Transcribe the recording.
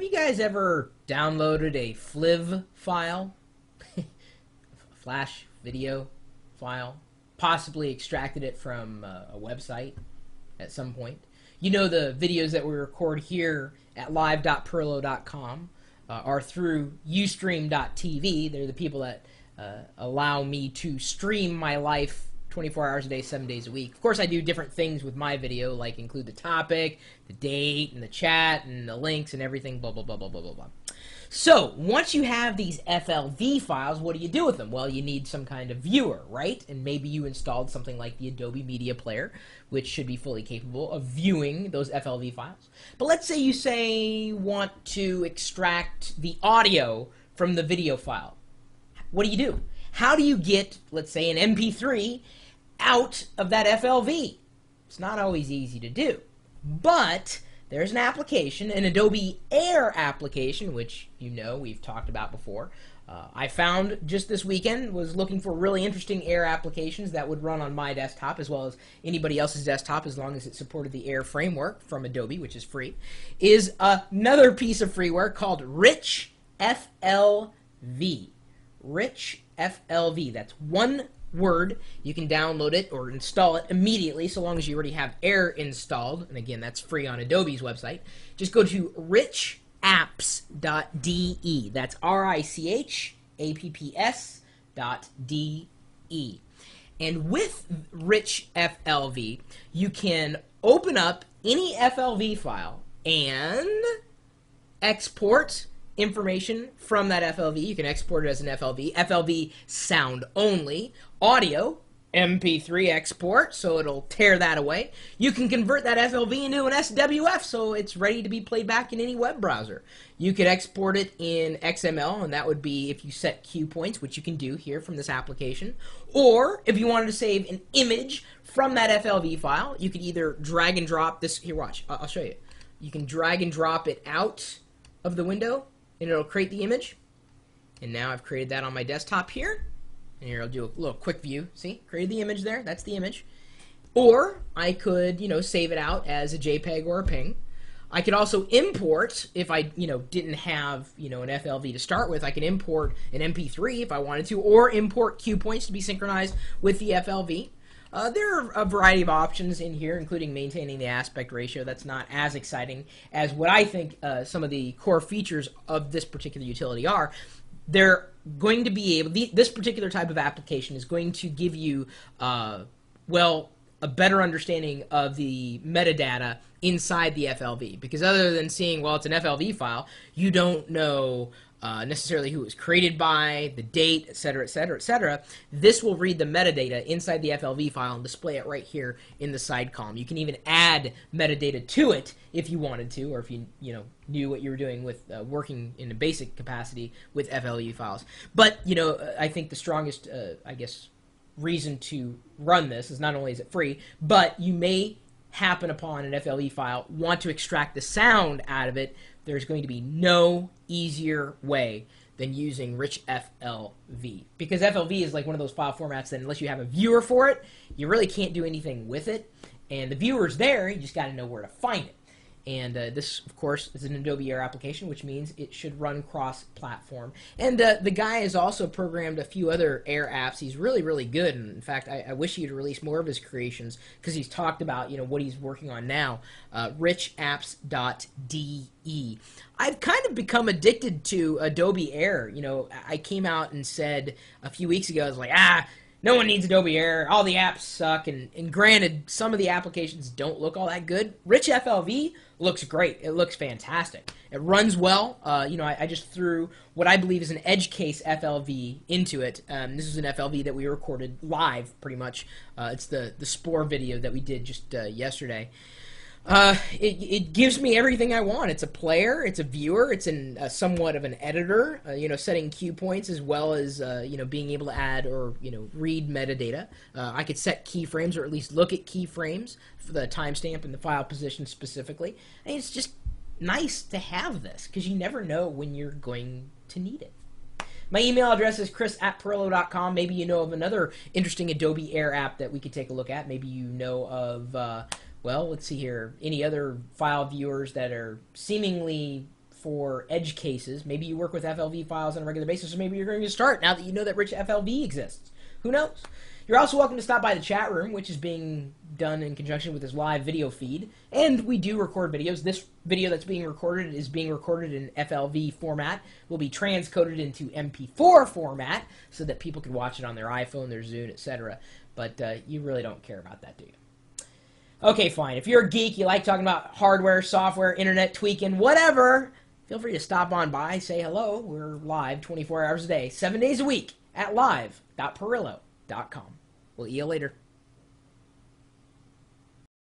you guys ever downloaded a FLV file, a flash video file, possibly extracted it from a website at some point? You know, the videos that we record here at live.perlo.com are through ustream.tv. They're the people that allow me to stream my life 24 hours a day, 7 days a week. Of course, I do different things with my video, like include the topic, the date, and the chat, and the links, and everything, blah, blah, blah, blah, blah, blah, blah. So, once you have these FLV files, what do you do with them? Well, you need some kind of viewer, right? And maybe you installed something like the Adobe Media Player, which should be fully capable of viewing those FLV files. But let's say you want to extract the audio from the video file. What do? How do you get, let's say, an MP3 out of that FLV? It's not always easy to do. But there's an application, an Adobe Air application, which you know we've talked about before. I found just this weekend, was looking for really interesting Air applications that would run on my desktop as well as anybody else's desktop as long as it supported the Air framework from Adobe, which is free, is another piece of freeware called Rich FLV. Rich FLV. That's one word. You can download it or install it immediately so long as you already have Air installed. And again, that's free on Adobe's website. Just go to richapps.de. That's richapps.de. And with Rich FLV, you can open up any FLV file and export information from that FLV. You can export it as an FLV. FLV sound only. Audio, MP3 export, so it'll tear that away. You can convert that FLV into an SWF, so it's ready to be played back in any web browser. You could export it in XML, and that would be if you set cue points, which you can do here from this application. Or if you wanted to save an image from that FLV file, you could either drag and drop this. Here, watch. I'll show you. You can drag and drop it out of the window, and it'll create the image. And now I've created that on my desktop here. And here I'll do a little quick view. See, created the image there. That's the image. Or I could, save it out as a JPEG or a PNG. I could also import, if I, didn't have, an FLV to start with, I could import an MP3 if I wanted to, or import cue points to be synchronized with the FLV. There are a variety of options in here, including maintaining the aspect ratio. That's not as exciting as what I think some of the core features of this particular utility are. They're going to be able, this particular type of application is going to give you, a better understanding of the metadata inside the FLV. Because other than seeing, well, it's an FLV file, you don't know necessarily who it was created by, the date, etc., etc., etc. This will read the metadata inside the FLV file and display it right here in the side column. You can even add metadata to it if you wanted to, or if you knew what you were doing with working in a basic capacity with FLV files. But I think the strongest, reason to run this is not only is it free, but you may happen upon an FLV file, want to extract the sound out of it. There's going to be no easier way than using Rich FLV. Because FLV is like one of those file formats that unless you have a viewer for it, you really can't do anything with it. And the viewer's there, you just got to know where to find it. And this, of course, is an Adobe Air application, which means it should run cross-platform. And the guy has also programmed a few other Air apps. He's really, really good. And in fact, I wish he'd release more of his creations because he's talked about, what he's working on now. richapps.de. I've kind of become addicted to Adobe Air. I came out and said a few weeks ago, I was like, no one needs Adobe Air. All the apps suck. And granted, some of the applications don't look all that good. Rich FLV looks great. It looks fantastic. It runs well. I just threw what I believe is an edge case FLV into it. This is an FLV that we recorded live, pretty much. It's the Spore video that we did just yesterday. It gives me everything I want. It's a player, it's a viewer, it's somewhat of an editor, setting cue points as well as, being able to add or, read metadata. I could set keyframes or at least look at keyframes for the timestamp and the file position specifically. And it's just nice to have this because you never know when you're going to need it. My email address is chris@perlo.com. Maybe you know of another interesting Adobe Air app that we could take a look at. Maybe you know of... let's see here. Any other file viewers that are seemingly for edge cases. Maybe you work with FLV files on a regular basis, or maybe you're going to start now that you know that rich FLV exists. Who knows? You're also welcome to stop by the chat room, which is being done in conjunction with this live video feed. And we do record videos. This video that's being recorded is being recorded in FLV format. Will be transcoded into MP4 format so that people can watch it on their iPhone, their Zune, etc. But you really don't care about that, do you? Okay, fine. If you're a geek, you like talking about hardware, software, internet tweaking, whatever, feel free to stop on by, say hello. We're live 24 hours a day, 7 days a week at live.perillo.com. We'll see you later.